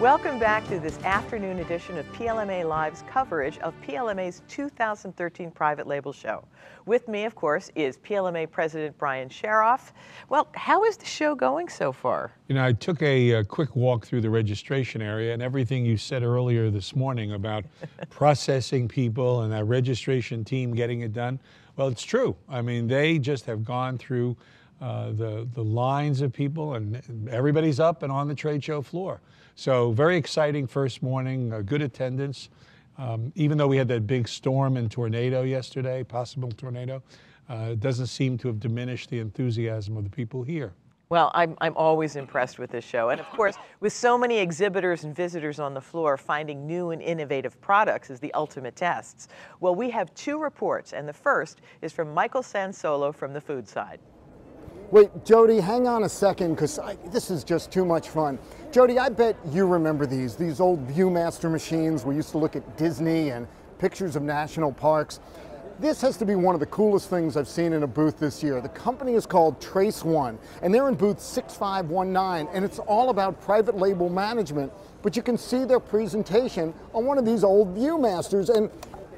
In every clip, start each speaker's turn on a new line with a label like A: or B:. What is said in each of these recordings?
A: Welcome back to this afternoon edition of PLMA Live's coverage of PLMA's 2013 Private Label Show. With me, of course, is PLMA President Brian Sharoff. Well, how is the show going so far?
B: You know, I took a quick walk through the registration area, and everything you said earlier this morning about processing people and that registration team getting it done, well, it's true. I mean, they just have gone through the lines of people, and everybody's up and on the trade show floor. So very exciting first morning, good attendance. Even though we had that big storm and tornado yesterday, possible tornado, it doesn't seem to have diminished the enthusiasm of the people here.
A: Well, I'm always impressed with this show. And of course, with so many exhibitors and visitors on the floor, finding new and innovative products is the ultimate test. Well, we have two reports, and the first is from Michael Sansolo from the food side.
C: Wait, Jody, hang on a second, because this is just too much fun. Jody, I bet you remember these old Viewmaster machines. We used to look at Disney and pictures of national parks. This has to be one of the coolest things I've seen in a booth this year. The company is called TraceOne, and they're in booth 6519, and it's all about private label management, but you can see their presentation on one of these old Viewmasters, and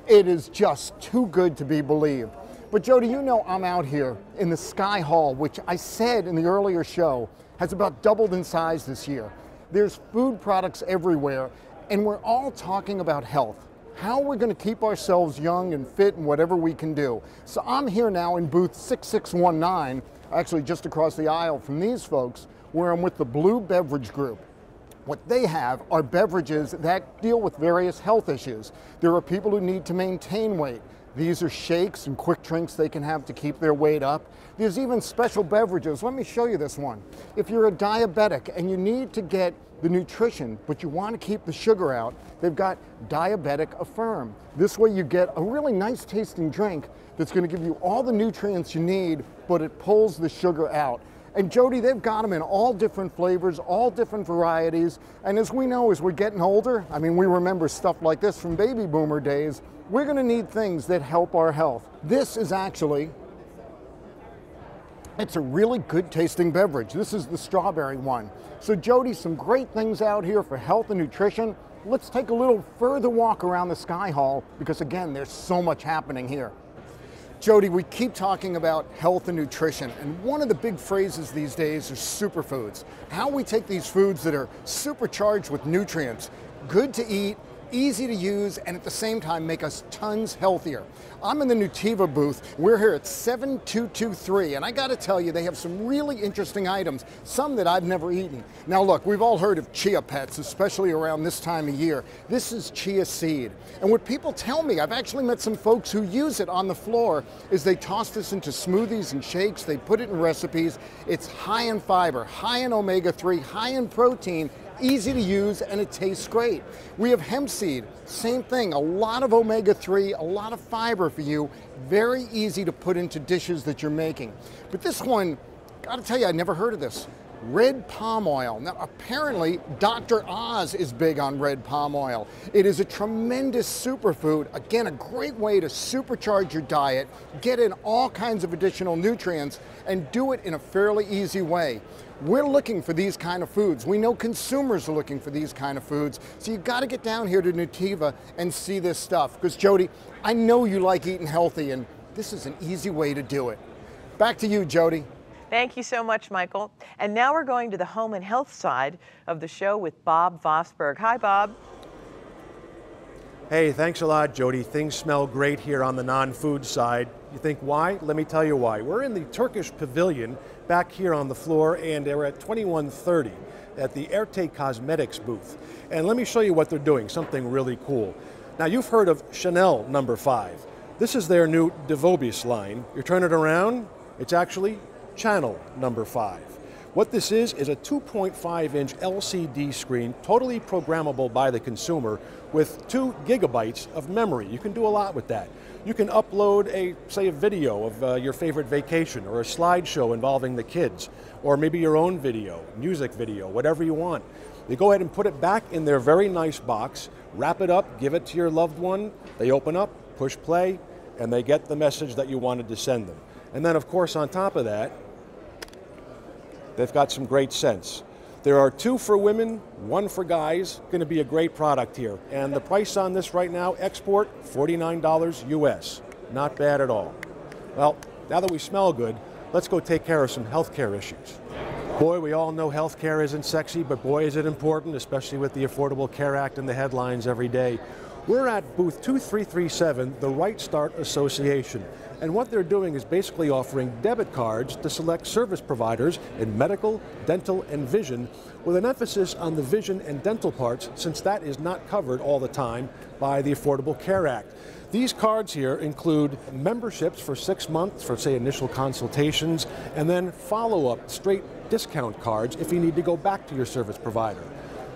C: it is just too good to be believed. But Jody, you know I'm out here in the Sky Hall, which I said in the earlier show has about doubled in size this year. There's food products everywhere, and we're all talking about health. How we're going to keep ourselves young and fit and whatever we can do. So I'm here now in booth 6619, actually just across the aisle from these folks, where I'm with the Blue Beverage Group. What they have are beverages that deal with various health issues. There are people who need to maintain weight. These are shakes and quick drinks they can have to keep their weight up. There's even special beverages. Let me show you this one. If you're a diabetic and you need to get the nutrition, but you want to keep the sugar out, they've got Diabetic Affirm. This way you get a really nice tasting drink that's going to give you all the nutrients you need, but it pulls the sugar out. And Jody, they've got them in all different flavors, all different varieties. And as we know, as we're getting older, I mean, we remember stuff like this from baby boomer days, we're going to need things that help our health. This is actually, it's a really good tasting beverage. This is the strawberry one. So Jody, some great things out here for health and nutrition. Let's take a little further walk around the Sky Hall, because again, there's so much happening here. Jody, we keep talking about health and nutrition, and one of the big phrases these days is superfoods. How we take these foods that are supercharged with nutrients, good to eat, easy to use, and at the same time make us tons healthier. I'm in the Nutiva booth. We're here at 7223, and I gotta tell you, they have some really interesting items, some that I've never eaten. Now look, we've all heard of chia pets, especially around this time of year. This is chia seed. And what people tell me, I've actually met some folks who use it on the floor, is they toss this into smoothies and shakes, they put it in recipes. It's high in fiber, high in omega-3, high in protein, easy to use, and it tastes great. We have hemp seed, same thing, a lot of omega-3, a lot of fiber for you, very easy to put into dishes that you're making. But this one, gotta tell you, I never heard of this. Red palm oil. Now apparently Dr. Oz is big on red palm oil. It is a tremendous superfood. Again, a great way to supercharge your diet, get in all kinds of additional nutrients, and do it in a fairly easy way. We're looking for these kind of foods. We know consumers are looking for these kind of foods. So you got to get down here to Nutiva and see this stuff. Because Jody, I know you like eating healthy, and this is an easy way to do it. Back to you, Jody.
A: Thank you so much, Michael. And now we're going to the home and health side of the show with Bob Vosberg. Hi, Bob.
D: Hey, thanks a lot, Jody. Things smell great here on the non-food side. You think why? Let me tell you why. We're in the Turkish Pavilion back here on the floor, and they're at 2130 at the Erte Cosmetics booth. And let me show you what they're doing, something really cool. Now, you've heard of Chanel No. 5. This is their new Devobis line. You turn it around, it's actually Channel No. 5. What this is a 2.5-inch LCD screen, totally programmable by the consumer, with 2 gigabytes of memory. You can do a lot with that. You can upload say a video of your favorite vacation, or a slideshow involving the kids, or maybe your own video, music video, whatever you want. You go ahead and put it back in their very nice box, wrap it up, give it to your loved one, they open up, push play, and they get the message that you wanted to send them. And then of course on top of that, they've got some great scents. There are 2 for women, 1 for guys. Going to be a great product here. And the price on this right now, export, $49 US. Not bad at all. Well, now that we smell good, let's go take care of some healthcare issues. Boy, we all know healthcare isn't sexy, but boy, is it important, especially with the Affordable Care Act in the headlines every day. We're at booth 2337, the Right Start Association. And what they're doing is basically offering debit cards to select service providers in medical, dental, and vision, with an emphasis on the vision and dental parts, since that is not covered all the time by the Affordable Care Act. These cards here include memberships for 6 months for, say, initial consultations, and then follow-up straight discount cards if you need to go back to your service provider.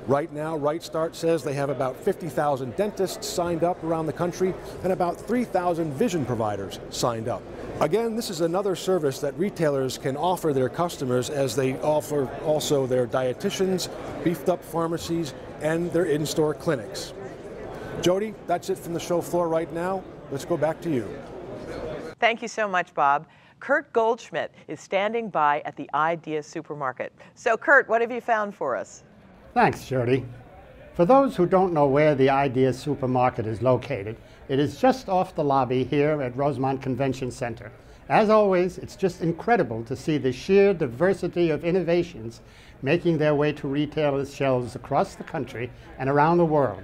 D: Right now, Right Start says they have about 50,000 dentists signed up around the country and about 3,000 vision providers signed up. Again, this is another service that retailers can offer their customers, as they offer also their dietitians, beefed up pharmacies, and their in-store clinics. Jody, that's it from the show floor right now. Let's go back to you.
A: Thank you so much, Bob. Kurt Goldschmidt is standing by at the Idea Supermarket. So Kurt, what have you found for us?
E: Thanks, Jody. For those who don't know where the Idea Supermarket is located, it is just off the lobby here at Rosemont Convention Center. As always, it's just incredible to see the sheer diversity of innovations making their way to retailers' shelves across the country and around the world.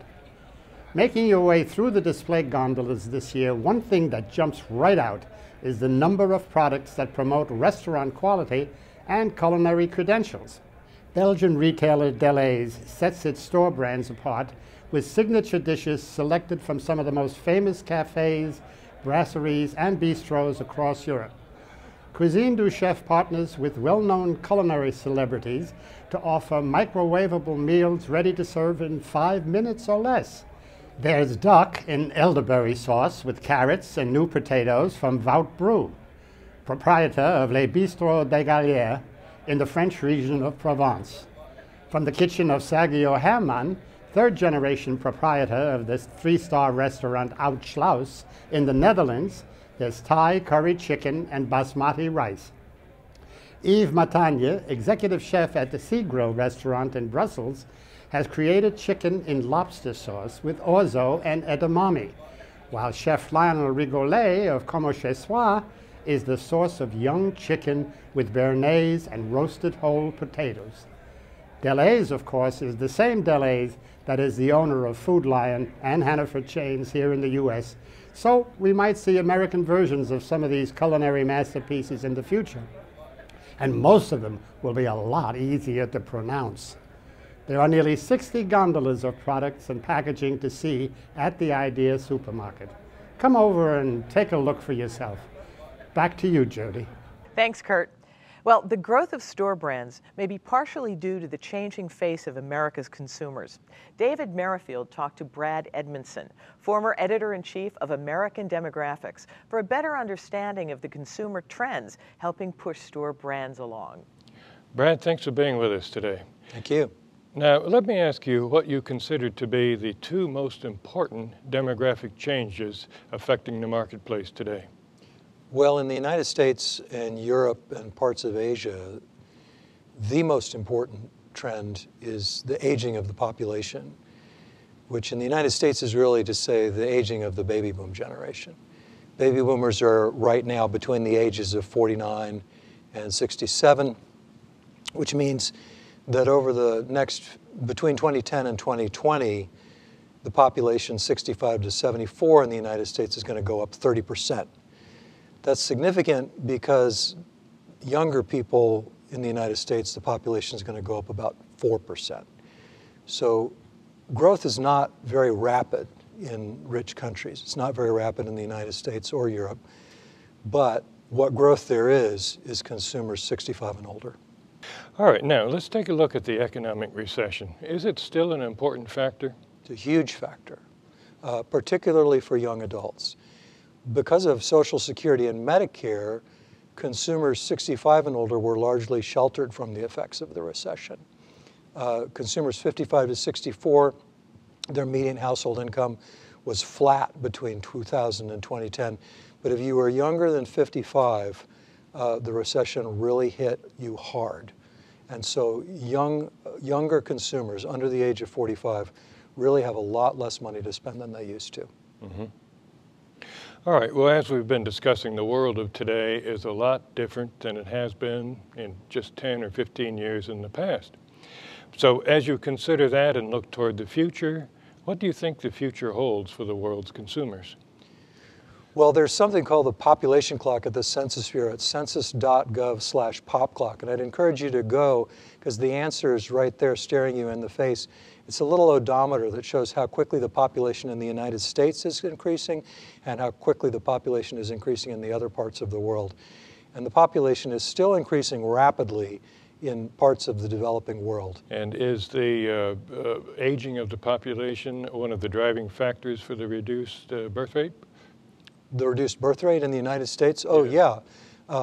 E: Making your way through the display gondolas this year, one thing that jumps right out is the number of products that promote restaurant quality and culinary credentials. Belgian retailer Delhaize sets its store brands apart with signature dishes selected from some of the most famous cafes, brasseries, and bistros across Europe. Cuisine du Chef partners with well-known culinary celebrities to offer microwavable meals ready to serve in 5 minutes or less. There's duck in elderberry sauce with carrots and new potatoes from Wout Bru, proprietor of Les Bistrots des Galliers in the French region of Provence. From the kitchen of Sergio Herman, third-generation proprietor of this 3-star restaurant Oud Schlaus in the Netherlands, there's Thai curry chicken and basmati rice. Yves Matagne, executive chef at the Sea Grill restaurant in Brussels, has created chicken in lobster sauce with orzo and edamame, while Chef Lionel Rigolet of Comme Chez Soi is the source of young chicken with béarnaise and roasted whole potatoes. Delhaize, of course, is the same Delhaize that is the owner of Food Lion and Hannaford chains here in the U.S., so we might see American versions of some of these culinary masterpieces in the future. And most of them will be a lot easier to pronounce. There are nearly 60 gondolas of products and packaging to see at the Idea Supermarket. Come over and take a look for yourself. Back to you, Jody.
A: Thanks, Kurt. Well, the growth of store brands may be partially due to the changing face of America's consumers. David Merrifield talked to Brad Edmondson, former editor-in-chief of American Demographics, for a better understanding of the consumer trends helping push store brands along.
F: Brad, thanks for being with us today.
G: Thank you.
F: Now, let me ask you what you consider to be the 2 most important demographic changes affecting the marketplace today.
G: Well, in the United States and Europe and parts of Asia, the most important trend is the aging of the population, which in the United States is really to say the aging of the baby boom generation. Baby boomers are right now between the ages of 49 and 67, which means that over the next, between 2010 and 2020, the population 65 to 74 in the United States is going to go up 30%. That's significant because younger people in the United States, the population is going to go up about 4%. So growth is not very rapid in rich countries. It's not very rapid in the United States or Europe. But what growth there is consumers 65 and older.
F: All right, now let's take a look at the economic recession. Is it still an important factor?
G: It's a huge factor, particularly for young adults. Because of Social Security and Medicare, consumers 65 and older were largely sheltered from the effects of the recession. Consumers 55 to 64, their median household income was flat between 2000 and 2010. But if you were younger than 55, the recession really hit you hard. And so younger consumers under the age of 45 really have a lot less money to spend than they used to.
F: Mm-hmm. All right, well, as we've been discussing, the world of today is a lot different than it has been in just 10 or 15 years in the past. So as you consider that and look toward the future, what do you think the future holds for the world's consumers?
G: Well, there's something called the population clock at the Census Bureau at census.gov/popclock, and I'd encourage you to go because the answer is right there staring you in the face. It's a little odometer that shows how quickly the population in the United States is increasing and how quickly the population is increasing in the other parts of the world. And the population is still increasing rapidly in parts of the developing world.
F: And is the aging of the population one of the driving factors for the reduced birth rate?
G: The reduced birth rate in the United States? Oh, yeah.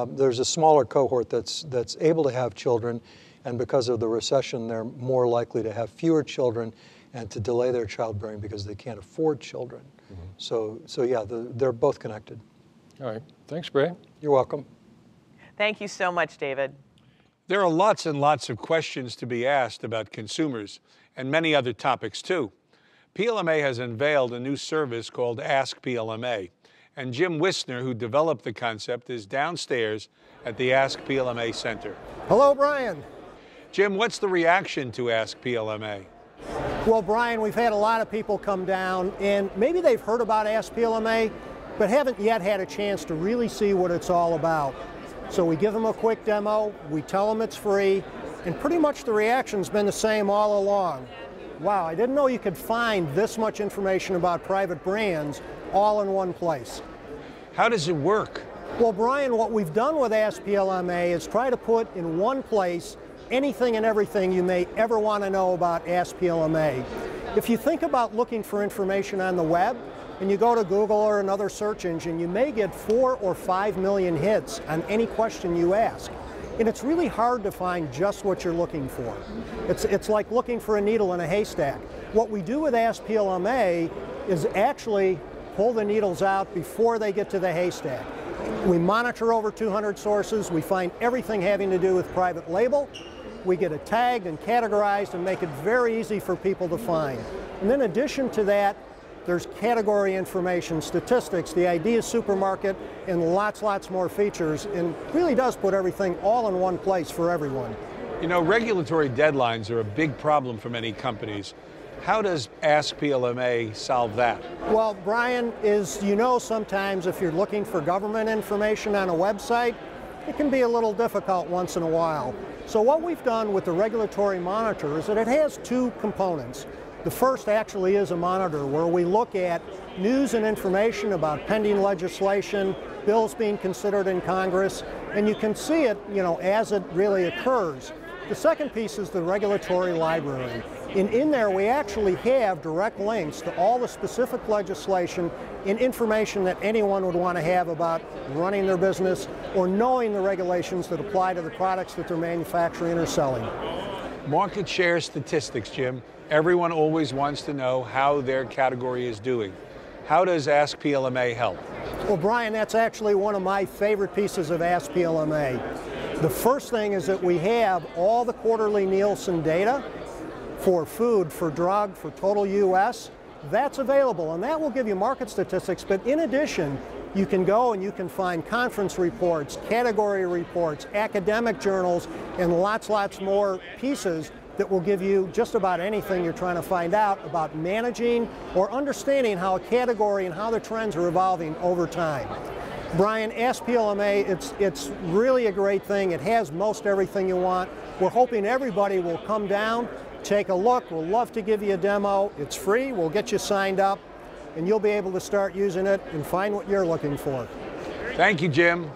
G: There's a smaller cohort that's able to have children, and because of the recession, they're more likely to have fewer children and to delay their childbearing because they can't afford children. Mm-hmm. So yeah, they're both connected.
F: All right. Thanks, Brad.
G: You're welcome.
A: Thank you so much, David.
B: There are lots and lots of questions to be asked about consumers and many other topics too. PLMA has unveiled a new service called Ask PLMA. And Jim Wissner, who developed the concept, is downstairs at the Ask PLMA Center.
H: Hello, Brian.
B: Jim, what's the reaction to Ask PLMA?
H: Well, Brian, we've had a lot of people come down, and maybe they've heard about Ask PLMA, but haven't yet had a chance to really see what it's all about. So we give them a quick demo, we tell them it's free, and pretty much the reaction's been the same all along. Wow, I didn't know you could find this much information about private brands all in one place.
B: How does it work?
H: Well, Brian, what we've done with Ask PLMA is try to put in one place anything and everything you may ever want to know about Ask PLMA. If you think about looking for information on the web, and you go to Google or another search engine, you may get 4 or 5 million hits on any question you ask. And it's really hard to find just what you're looking for. It's like looking for a needle in a haystack. What we do with Ask PLMA is actually pull the needles out before they get to the haystack. We monitor over 200 sources. We find everything having to do with private label. We get it tagged and categorized and make it very easy for people to find. And in addition to that, there's category information, statistics, the idea supermarket, and lots more features, and really does put everything all in one place for everyone.
B: You know, regulatory deadlines are a big problem for many companies. How does Ask PLMA solve that?
H: Well, Brian, as you know, sometimes if you're looking for government information on a website, it can be a little difficult once in a while. So what we've done with the regulatory monitor is that it has two components. The first actually is a monitor where we look at news and information about pending legislation, bills being considered in Congress, and you can see it, as it really occurs. The second piece is the regulatory library. And in there we actually have direct links to all the specific legislation and information that anyone would want to have about running their business or knowing the regulations that apply to the products that they're manufacturing or selling.
B: Market share statistics, Jim. Everyone always wants to know how their category is doing. How does Ask PLMA help?
H: Well, Brian, that's actually one of my favorite pieces of Ask PLMA. The first thing is that we have all the quarterly Nielsen data for food, for drug, for total U.S. That's available, and that will give you market statistics. But in addition, you can go and you can find conference reports, category reports, academic journals, and lots more pieces that will give you just about anything you're trying to find out about managing or understanding how a category and how the trends are evolving over time. Brian, Ask PLMA, it's really a great thing. It has most everything you want. We're hoping everybody will come down, take a look. We'll love to give you a demo. It's free. We'll get you signed up, and you'll be able to start using it and find what you're looking for.
B: Thank you, Jim.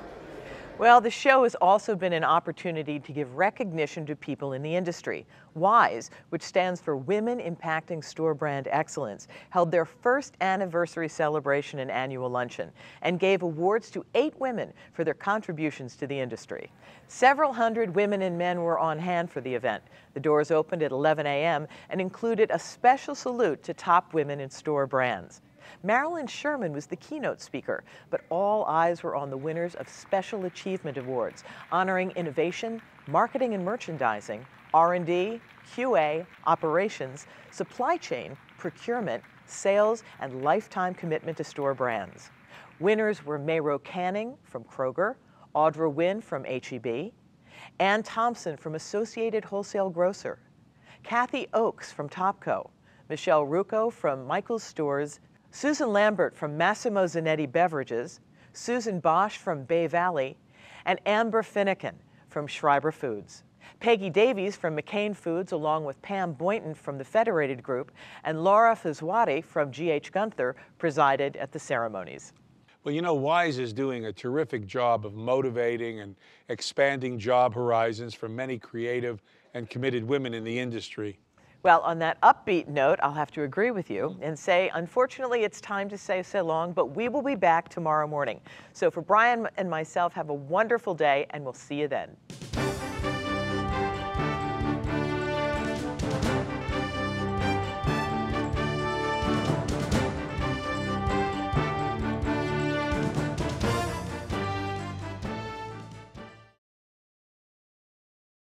A: Well, the show has also been an opportunity to give recognition to people in the industry. WISE, which stands for Women Impacting Store Brand Excellence, held their first anniversary celebration and annual luncheon and gave awards to 8 women for their contributions to the industry. Several hundred women and men were on hand for the event. The doors opened at 11 a.m. and included a special salute to top women in store brands. Marilyn Sherman was the keynote speaker, but all eyes were on the winners of Special Achievement Awards, honoring innovation, marketing and merchandising, R&D, QA, operations, supply chain, procurement, sales, and lifetime commitment to store brands. Winners were Mayro Canning from Kroger, Audra Wynn from H-E-B, Ann Thompson from Associated Wholesale Grocer, Kathy Oakes from Topco, Michelle Rucco from Michael's Stores, Susan Lambert from Massimo Zanetti Beverages, Susan Bosch from Bay Valley, and Amber Finnegan from Schreiber Foods. Peggy Davies from McCain Foods, along with Pam Boynton from the Federated Group, and Laura Fazwati from G.H. Gunther presided at the ceremonies.
B: Well, you know, WISE is doing a terrific job of motivating and expanding job horizons for many creative and committed women in the industry.
A: Well, on that upbeat note, I'll have to agree with you and say, unfortunately, it's time to say so long, but we will be back tomorrow morning. So for Brian and myself, have a wonderful day, and we'll see you then.